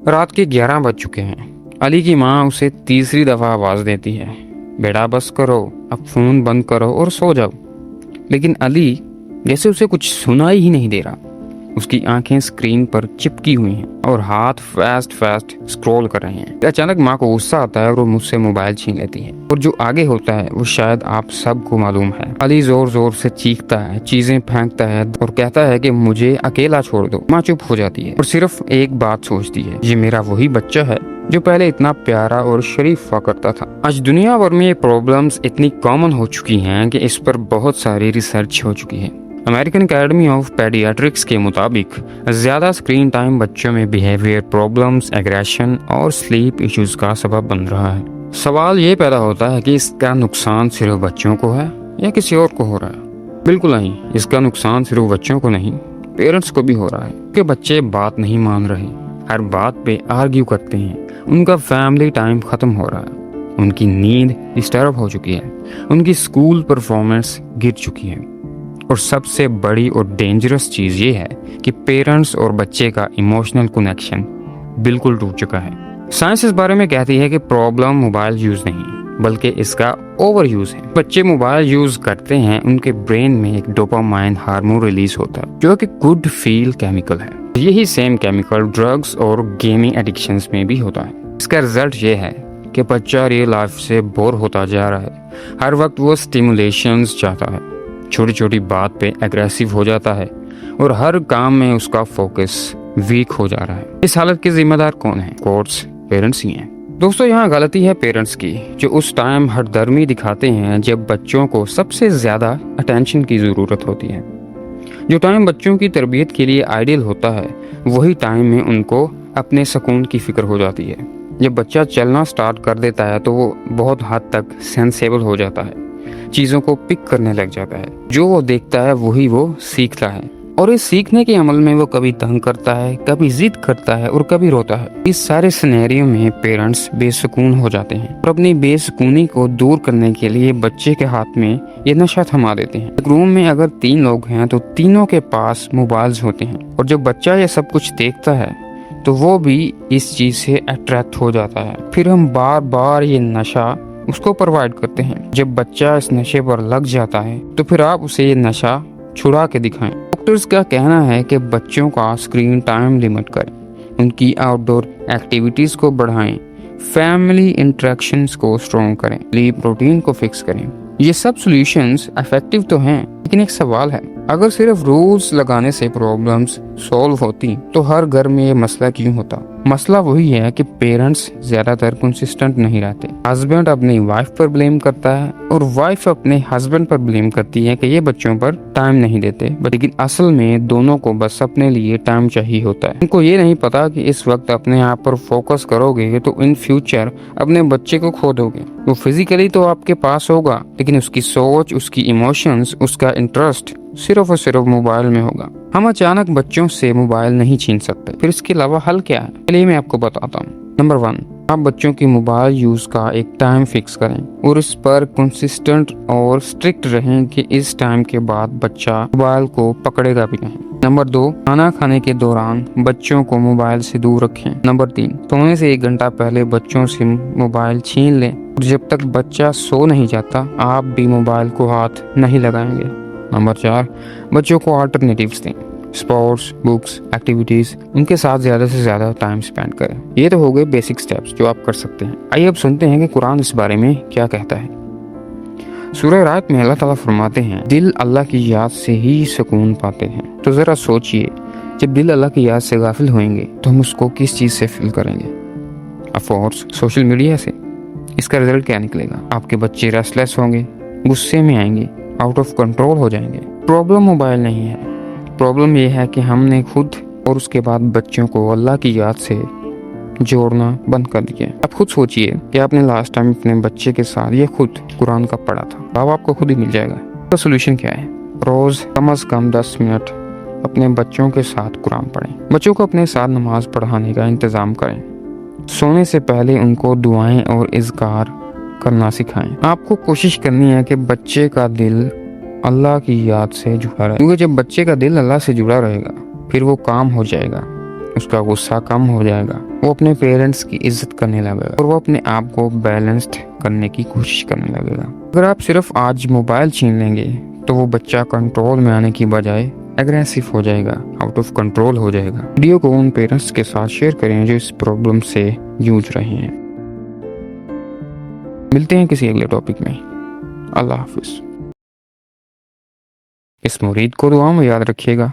رات کے 11 بج چکے ہیں۔ علی کی ماں اسے تیسری دفعہ آواز دیتی ہے، بیٹا بس کرو، اب فون بند کرو اور سو جاؤ۔ لیکن علی جیسے اسے کچھ سنائی ہی نہیں دے رہا۔ اس کی آنکھیں اسکرین پر چپکی ہوئی ہیں اور ہاتھ فاسٹ اسکرول کر رہے ہیں۔ اچانک ماں کو غصہ آتا ہے اور وہ مجھ سے موبائل چھین لیتی ہے، اور جو آگے ہوتا ہے وہ شاید آپ سب کو معلوم ہے۔ علی زور زور سے چیختا ہے، چیزیں پھینکتا ہے اور کہتا ہے کہ مجھے اکیلا چھوڑ دو۔ ماں چپ ہو جاتی ہے اور صرف ایک بات سوچتی ہے، یہ میرا وہی بچہ ہے جو پہلے اتنا پیارا اور شریف ہوا کرتا تھا۔ آج دنیا بھر میں یہ پرابلمز اتنی کامن ہو چکی ہیں کہ اس پر بہت ساری ریسرچ ہو چکی ہے۔ امریکن اکیڈمی آف پیڈیاٹرکس کے مطابق زیادہ اسکرین ٹائم بچوں میں بیہیویئر پرابلمز، ایگریشن اور سلیپ ایشوز کا سبب بن رہا ہے۔ سوال یہ پیدا ہوتا ہے کہ اس کا نقصان صرف بچوں کو ہے یا کسی اور کو ہو رہا ہے؟ بالکل نہیں، اس کا نقصان صرف بچوں کو نہیں، پیرنٹس کو بھی ہو رہا ہے، کہ بچے بات نہیں مان رہے، ہر بات پہ آرگیو کرتے ہیں، ان کا فیملی ٹائم ختم ہو رہا ہے، ان کی نیند ڈسٹرب ہو چکی ہے، ان کی اسکول پرفارمنس گر چکی ہے، اور سب سے بڑی اور ڈینجرس چیز یہ ہے کہ پیرنٹس اور بچے کا ایموشنل کنیکشن بالکل ٹوٹ چکا ہے۔ سائنس اس بارے میں کہتی ہے کہ پرابلم موبائل یوز نہیں بلکہ اس کا اوور یوز ہے۔ بچے موبائل یوز کرتے ہیں، ان کے برین میں ایک ڈوپامائن ہارمون ریلیز ہوتا ہے جو کہ گڈ فیل کیمیکل ہے۔ یہی سیم کیمیکل ڈرگز اور گیمنگ ایڈکشنز میں بھی ہوتا ہے۔ اس کا رزلٹ یہ ہے کہ بچہ ریئل لائف سے بور ہوتا جا رہا ہے، ہر وقت وہ اسٹیمولیشنز چاہتا ہے، چھوٹی چھوٹی بات پہ ایگریسو ہو جاتا ہے اور ہر کام میں اس کا فوکس ویک ہو جا رہا ہے۔ اس حالت کے ذمہ دار کون ہیں؟ کورس پیرنٹس ہی ہیں۔ دوستو، یہاں غلطی ہے پیرنٹس کی، جو اس ٹائم ہردرمی دکھاتے ہیں جب بچوں کو سب سے زیادہ اٹینشن کی ضرورت ہوتی ہے۔ جو ٹائم بچوں کی تربیت کے لیے آئیڈیل ہوتا ہے، وہی ٹائم میں ان کو اپنے سکون کی فکر ہو جاتی ہے۔ جب بچہ چلنا سٹارٹ کر دیتا ہے تو وہ بہت حد تک سینسیبل ہو جاتا ہے، چیزوں کو پک کرنے لگ جاتا ہے، جو وہ دیکھتا ہے وہی وہ سیکھتا ہے، اور اس سیکھنے کے عمل میں وہ کبھی تنگ کرتا ہے، کبھی ضد کرتا ہے اور کبھی روتا ہے۔ اس سارے سینیریو میں پیرنٹس بے سکون ہو جاتے ہیں اور اپنی بے سکونی کو دور کرنے کے لیے بچے کے ہاتھ میں یہ نشہ تھما دیتے ہیں۔ ایک روم میں اگر 3 لوگ ہیں تو تینوں کے پاس موبائلز ہوتے ہیں، اور جب بچہ یہ سب کچھ دیکھتا ہے تو وہ بھی اس چیز سے اٹریکٹ ہو جاتا ہے۔ پھر ہم بار بار یہ نشہ اس کو پرووائڈ کرتے ہیں۔ جب بچہ اس نشے پر لگ جاتا ہے تو پھر آپ اسے یہ نشہ چھڑا کے دکھائیں۔ ڈاکٹرز کا کہنا ہے کہ بچوں کا اسکرین ٹائم لمٹ کریں، ان کی آؤٹ ڈور ایکٹیویٹیز کو بڑھائیں، فیملی انٹریکشنز کو اسٹرانگ کریں، سلیپ روٹین کو فکس کریں۔ یہ سب سولوشنز افیکٹو تو ہیں، لیکن ایک سوال ہے، اگر صرف رولز لگانے سے پرابلمز سولو ہوتی تو ہر گھر میں یہ مسئلہ کیوں ہوتا؟ مسئلہ وہی ہے کہ پیرنٹس زیادہ تر کنسسٹنٹ نہیں رہتے۔ ہسبینڈ اپنی وائف پر بلیم کرتا ہے اور وائف اپنے ہسبینڈ پر بلیم کرتی ہے کہ یہ بچوں پر ٹائم نہیں دیتے، لیکن اصل میں دونوں کو بس اپنے لیے ٹائم چاہیے ہوتا ہے۔ ان کو یہ نہیں پتا کہ اس وقت اپنے آپ پر فوکس کرو گے تو ان فیوچر اپنے بچے کو کھو دو گے۔ وہ فزیکلی تو آپ کے پاس ہوگا، لیکن اس کی سوچ، اس کی ایموشنز، اس کا انٹرسٹ صرف اور صرف موبائل میں ہوگا۔ ہم اچانک بچوں سے موبائل نہیں چھین سکتے، پھر اس کے علاوہ حل کیا ہے؟ چلیے میں آپ کو بتاتا ہوں۔ نمبر 1، آپ بچوں کی موبائل یوز کا ایک ٹائم فکس کریں اور اس پر کنسسٹنٹ اور اسٹرکٹ رہیں کہ اس ٹائم کے بعد بچہ موبائل کو پکڑے گا بھی نہیں۔ نمبر 2، کھانا کھانے کے دوران بچوں کو موبائل سے دور رکھیں۔ نمبر 3، سونے سے 1 گھنٹہ پہلے بچوں سے موبائل چھین لیں، اور جب تک بچہ سو نہیں جاتا آپ بھی موبائل کو ہاتھ نہیں لگائیں گے۔ نمبر 4، بچوں کو آلٹرنیٹیوز دیں، اسپورٹس، بکس، ایکٹیویٹیز، ان کے ساتھ زیادہ سے زیادہ ٹائم سپینڈ کریں۔ یہ تو ہو گئے بیسک سٹیپس جو آپ کر سکتے ہیں۔ آئیے اب سنتے ہیں کہ قرآن اس بارے میں کیا کہتا ہے۔ سورہ رات میں اللہ تعالیٰ فرماتے ہیں، دل اللہ کی یاد سے ہی سکون پاتے ہیں۔ تو ذرا سوچئے، جب دل اللہ کی یاد سے غافل ہوئیں گے تو ہم اس کو کس چیز سے فل کریں گے؟ آف کورس سوشل میڈیا سے۔ اس کا رزلٹ کیا نکلے گا؟ آپ کے بچے ریسٹلیس ہوں گے، غصے میں آئیں گے، آؤٹ آف کنٹرول ہو جائیں گے۔ پرابلم موبائل نہیں ہے، پرابلم یہ ہے کہ ہم نے خود اور اس کے بعد بچوں کو اللہ کی یاد سے جوڑنا بند کر دیا۔ اب خود سوچئے کہ آپ نے لاسٹ ٹائم اپنے بچے کے ساتھ یہ خود قرآن کا پڑھا تھا۔ اب آپ کو خود ہی مل جائے گا۔ تو سولوشن کیا ہے؟ روز کم از کم 10 منٹ اپنے بچوں کے ساتھ قرآن پڑھیں۔ بچوں کو اپنے ساتھ نماز پڑھانے کا انتظام کریں۔ سونے سے پہلے ان کو دعائیں اور اذکار کرنا سکھائیں۔ آپ کو کوشش کرنی ہے کہ بچے کا دل اللہ کی یاد سے جڑا رہے، کیونکہ جب بچے کا دل اللہ سے جڑا رہے گا پھر وہ کام ہو جائے گا، اس کا غصہ کم ہو جائے گا، وہ اپنے پیرنٹس کی عزت کرنے لگے گا اور وہ اپنے آپ کو بیلنسڈ کرنے کی کوشش کرنے لگے گا۔ اگر آپ صرف آج موبائل چھین لیں گے تو وہ بچہ کنٹرول میں آنے کی بجائے اگریسو ہو جائے گا، آؤٹ آف کنٹرول ہو جائے گا۔ ویڈیو کو ان پیرنٹس کے ساتھ شیئر کریں جو اس پرابلم سے جوجھ رہے ہیں۔ ملتے ہیں کسی اگلے ٹاپک میں۔ اللہ حافظ۔ اس مرید کو دعا میں یاد رکھیے گا۔